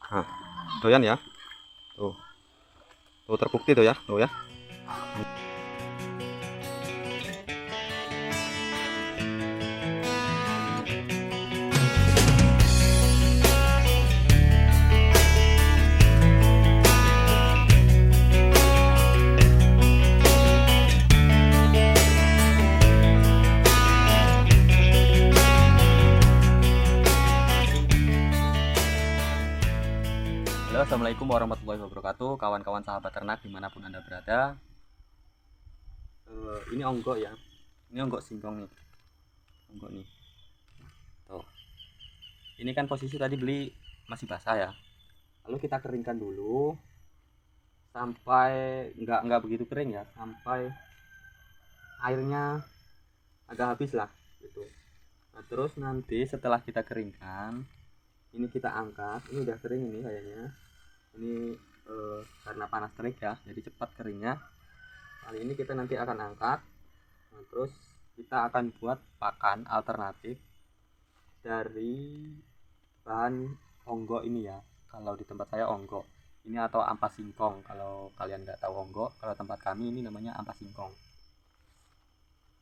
Nah, doyan ya. Tuh. Tuh terbukti tuh ya. Tuh ya. Halo, assalamualaikum warahmatullahi wabarakatuh, kawan-kawan sahabat ternak dimanapun anda berada. Ini onggok ya, ini onggok singkong nih, onggok nih. Tuh, ini kan posisi tadi beli masih basah ya. Lalu kita keringkan dulu sampai nggak begitu kering ya, sampai airnya agak habis lah, gitu. Nah, terus nanti setelah kita keringkan, ini kita angkat. Ini udah kering ini kayaknya. Ini karena panas terik ya, jadi cepat keringnya. Kali ini kita nanti akan angkat. Nah, terus kita akan buat pakan alternatif dari bahan onggok ini ya. Kalau di tempat saya onggok ini, atau ampas singkong kalau kalian nggak tahu onggok. Kalau tempat kami ini namanya ampas singkong.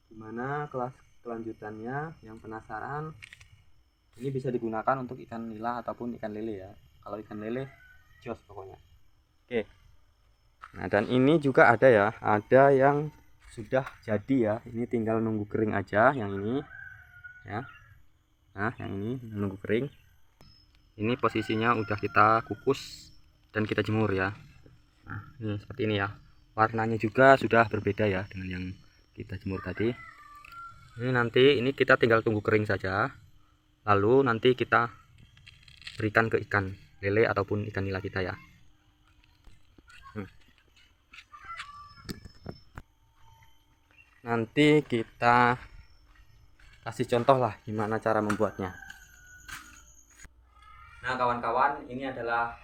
Gimana kelas kelanjutannya? Yang penasaran, ini bisa digunakan untuk ikan nila ataupun ikan lele ya. Kalau ikan lele jos pokoknya. Oke. Nah, dan ini juga ada ya, ada yang sudah jadi ya. Ini tinggal nunggu kering aja yang ini ya. Nah, yang ini nunggu kering. Ini posisinya udah kita kukus dan kita jemur ya. Nah, ini seperti ini ya. Warnanya juga sudah berbeda ya dengan yang kita jemur tadi. Ini nanti ini kita tinggal tunggu kering saja. Lalu nanti kita berikan ke ikan lele ataupun ikan nila kita ya. Nanti kita kasih contoh lah gimana cara membuatnya. Nah, kawan-kawan, ini adalah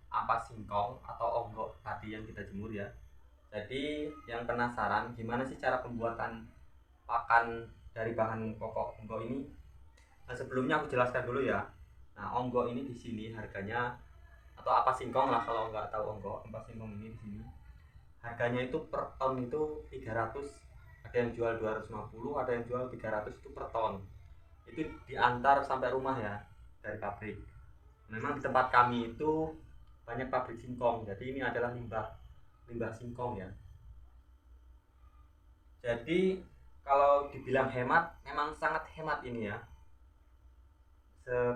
ampas singkong atau onggok tadi yang kita jemur ya. Jadi yang penasaran gimana sih cara pembuatan pakan dari bahan pokok onggok ini? Nah, sebelumnya aku jelaskan dulu ya. Nah, onggok ini di sini harganya, atau ampas singkong lah kalau nggak tahu onggok, ampas singkong ini di sini harganya itu per ton itu 300. Ada yang jual 250, ada yang jual 300 itu per ton. Itu diantar sampai rumah ya dari pabrik. Memang di tempat kami itu banyak pabrik singkong, jadi ini adalah limbah singkong ya. Jadi kalau dibilang hemat, memang sangat hemat ini ya.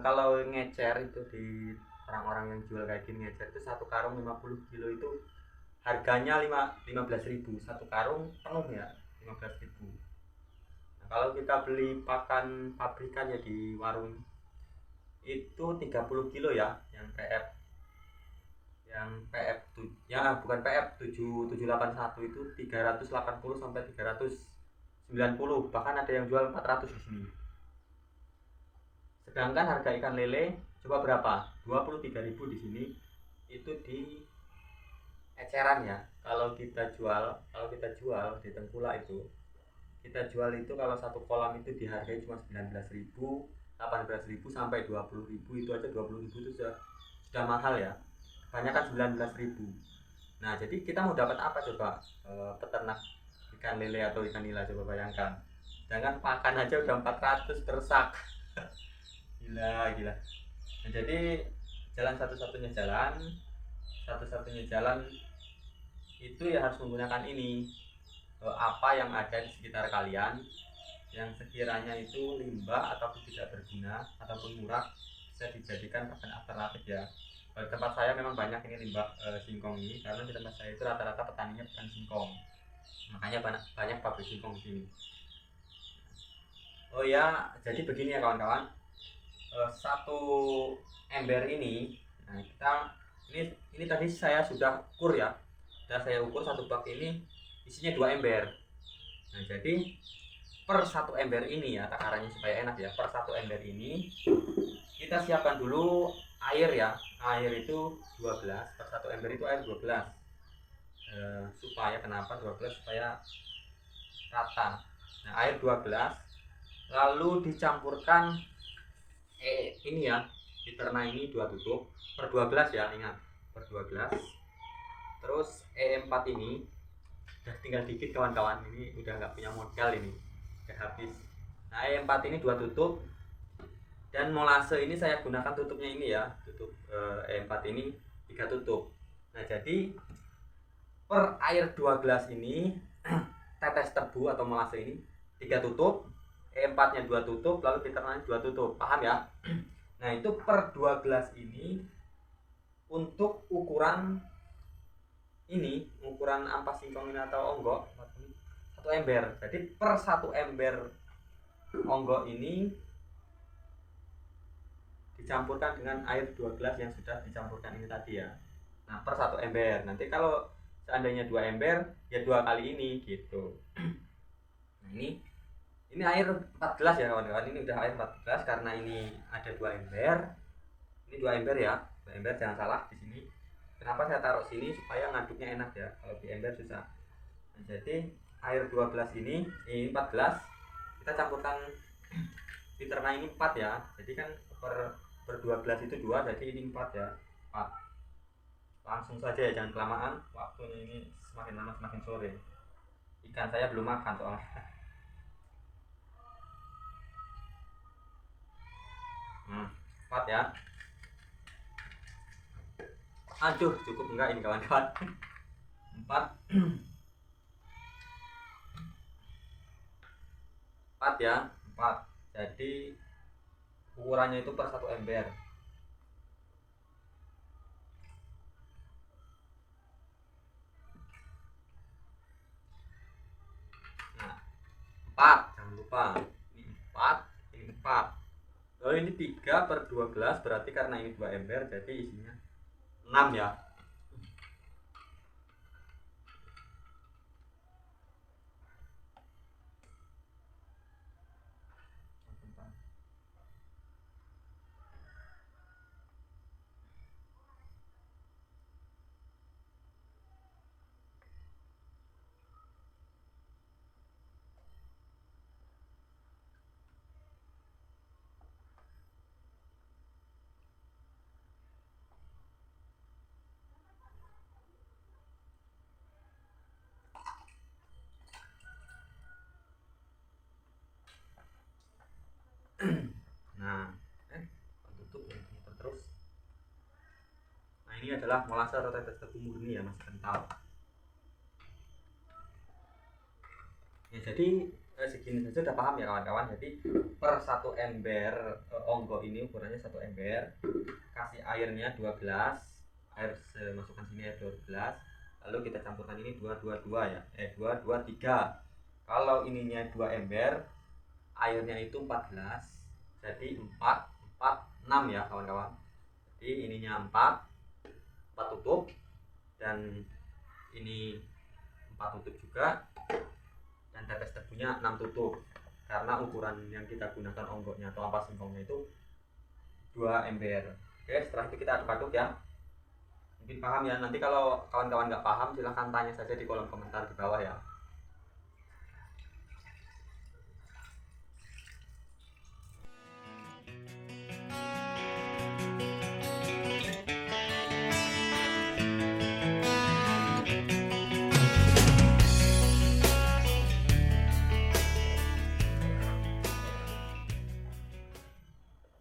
Kalau ngecer itu di orang-orang yang jual kayak gini, ngecer itu satu karung 50 kilo itu harganya 15.000 satu karung penuh ya, 15.000. Nah, kalau kita beli pakan pabrikan ya di warung itu 30 kilo ya, yang PF, ya bukan PF 7781 itu 380 sampai 390, bahkan ada yang jual 400 di sini. Sedangkan harga ikan lele coba berapa? 23.000 di sini. Itu di eceran ya. Kalau kita jual di Tengkulak itu, kita jual itu kalau satu kolam itu dihargai cuma 19.000, 18.000 sampai 20.000. Itu aja 20.000 itu sudah mahal ya. Banyak kan 19.000. Nah, jadi kita mau dapat apa coba? Peternak ikan lele atau ikan nila, coba bayangkan. Jangan pakan aja udah 400 per sak. Gila, gila. Nah, jadi satu-satunya jalan itu ya harus menggunakan ini. Apa yang ada di sekitar kalian yang sekiranya itu limbah ataupun tidak berguna ataupun murah, bisa dijadikan pakan alternatif ya. Di tempat saya memang banyak ini limbah singkong ini, karena di tempat saya itu rata-rata petaninya bukan singkong, makanya banyak pabrik singkong di sini. Oh ya, jadi begini ya kawan-kawan, satu ember ini, nah ini tadi saya sudah ukur ya, saya ukur satu bak ini isinya 2 ember. Nah, jadi per satu ember ini ya, takarannya supaya enak ya, per satu ember ini kita siapkan dulu air ya. Air itu 12, per satu ember itu air 12. Supaya kenapa 12? Supaya rata. Nah, air 12 lalu dicampurkan ini ya, diterna ini 2 tutup per 12 ya, ingat per 12. Terus E4 ini udah tinggal dikit kawan-kawan, ini udah nggak punya modal, ini udah habis. Nah E4 ini 2 tutup, dan molase ini saya gunakan tutupnya ini ya, tutup E4 ini 3 tutup. Nah jadi per air 2 gelas ini tetes tebu atau molase ini 3 tutup, E4 nya 2 tutup, lalu diternanya 2 tutup, paham ya? Nah itu per 2 gelas ini untuk ukuran ini, ukuran ampas singkong ini atau onggok 1 ember. Jadi per 1 ember onggok ini dicampurkan dengan air 2 gelas yang sudah dicampurkan ini tadi ya. Nah per 1 ember, nanti kalau seandainya 2 ember ya 2 kali ini gitu. Nah ini air 4 gelas ya kawan-kawan, ini udah air 4 gelas karena ini ada 2 ember. Ini 2 ember ya, 2 ember, jangan salah di sini. Kenapa saya taruh sini? Supaya ngaduknya enak ya, kalau di ember susah. Nah, jadi air 2 gelas ini 4 gelas kita campurkan, diterna ini 4 ya. Jadi kan per 2 gelas itu 2, jadi ini 4 ya, 4. Langsung saja ya, jangan kelamaan, waktunya ini semakin lama semakin sore. Ikan saya belum makan soalnya. Nah 4 ya. Aduh cukup enggak ini kawan-kawan. 4 ya, 4. Jadi ukurannya itu per 1 ember. Nah 4, jangan lupa ini 4, ini 4. Lalu ini 3 per 2 gelas, berarti karena ini 2 ember jadi isinya 6 ya. Nah tutup ya, terus. Nah ini adalah molase atau tetes tebu murni ya, masih kental ya. Jadi segini saja udah paham ya kawan-kawan. Jadi per 1 ember onggok ini ukurannya 1 ember, kasih airnya 2 gelas, air masukkan sini air 2 gelas, lalu kita campurkan ini 2 ya, 2 3. Kalau ininya 2 ember, airnya itu 4 gelas, jadi 6 ya kawan-kawan. Jadi ininya 4 tutup, dan ini 4 tutup juga, dan tetes tebunya 6 tutup, karena ukuran yang kita gunakan onggoknya atau ampas singkongnya itu 2 ember. Oke, setelah itu kita aduk-aduk ya. Mungkin paham ya, nanti kalau kawan-kawan nggak paham silahkan tanya saja di kolom komentar di bawah ya.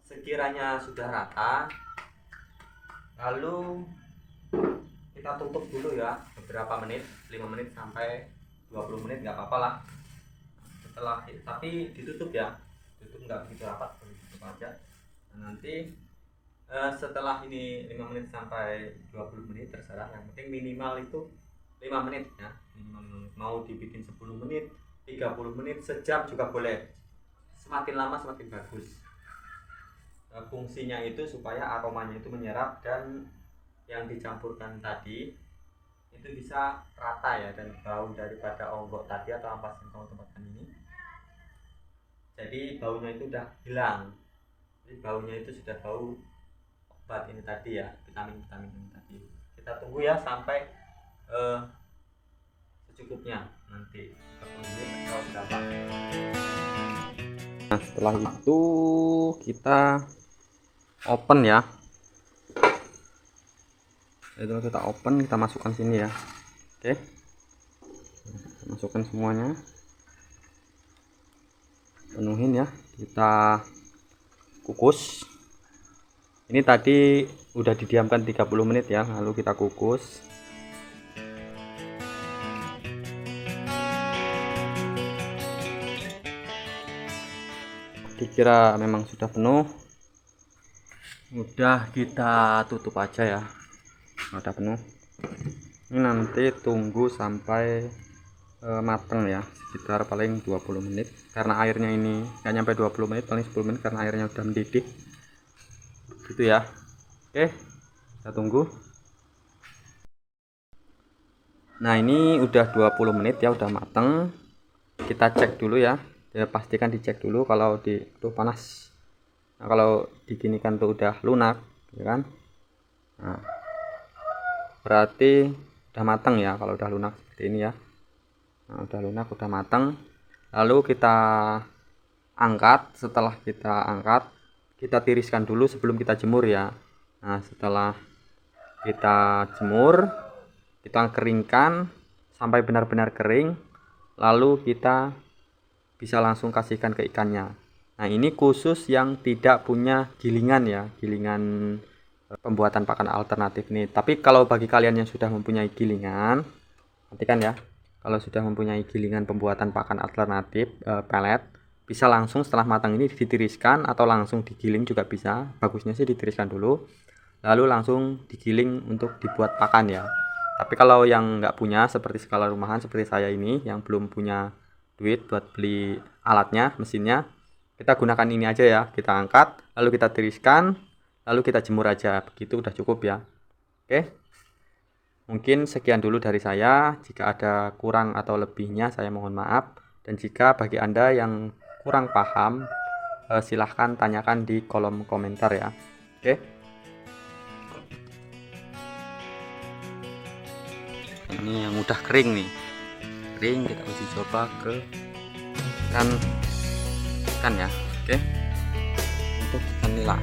Sekiranya sudah rata, lalu kita tutup dulu ya beberapa menit, 5 menit sampai 20 menit nggak apa-apa lah. Setelah, tapi ditutup ya, tutup nggak begitu rapat, tutup aja. Nah, nanti setelah ini 5 menit sampai 20 menit terserah, yang penting minimal itu 5 menit ya, minimal 5 menit. Mau dibikin 10 menit, 30 menit, sejam juga boleh, semakin lama semakin bagus. Fungsinya itu supaya aromanya itu menyerap, dan yang dicampurkan tadi itu bisa rata ya, dan bau daripada onggok tadi atau ampas singkong tempatkan ini, jadi baunya itu udah hilang. Jadi baunya itu sudah bau obat ini tadi ya, vitamin-vitamin ini tadi. Kita tunggu ya sampai secukupnya, nanti kita tunggu kalau sudah apa. Nah setelah itu kita open ya. Itu kita open, kita masukkan sini ya. Oke, masukkan semuanya, penuhin ya, kita kukus. Ini tadi udah didiamkan 30 menit ya, lalu kita kukus. Dikira memang sudah penuh, udah kita tutup aja ya. Udah penuh, ini nanti tunggu sampai mateng ya, sekitar paling 20 menit karena airnya ini nggak nyampe 20 menit, paling 10 menit karena airnya udah mendidih gitu ya. Oke, kita tunggu. Nah, ini udah 20 menit ya, udah mateng. Kita cek dulu ya, pastikan dicek dulu kalau tuh panas. Nah, kalau diginikan tuh udah lunak ya kan, nah berarti udah mateng ya. Kalau udah lunak seperti ini ya, nah udah lunak, udah mateng. Lalu kita angkat. Setelah kita angkat, kita tiriskan dulu sebelum kita jemur ya. Nah, setelah kita jemur, kita keringkan sampai benar-benar kering, lalu kita bisa langsung kasihkan ke ikannya. Nah, ini khusus yang tidak punya gilingan ya, gilingan pembuatan pakan alternatif nih. Tapi kalau bagi kalian yang sudah mempunyai gilingan, perhatikan ya, kalau sudah mempunyai gilingan pembuatan pakan alternatif pelet, bisa langsung setelah matang ini ditiriskan atau langsung digiling juga bisa. Bagusnya sih ditiriskan dulu, lalu langsung digiling untuk dibuat pakan ya. Tapi kalau yang nggak punya, seperti skala rumahan seperti saya ini, yang belum punya duit buat beli alatnya, mesinnya, kita gunakan ini aja ya. Kita angkat, lalu kita tiriskan, lalu kita jemur aja, begitu udah cukup ya. Oke, mungkin sekian dulu dari saya. Jika ada kurang atau lebihnya, saya mohon maaf. Dan jika bagi Anda yang kurang paham, silahkan tanyakan di kolom komentar ya. Oke, ini yang udah kering nih, kering. Kita uji coba ke ikan ya. Oke, untuk ikan nila.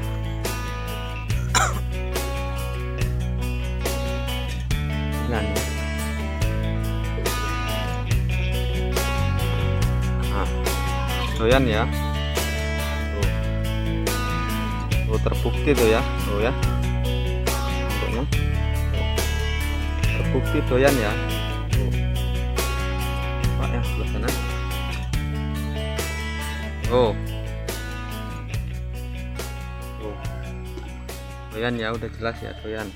Nah, doyan ya. Tuh terbukti tuh ya. Tuh ya, bentuknya terbukti doyan ya. Tuh, pak ya, sebelah sana. Tuh, doyan ya, udah jelas ya, doyan.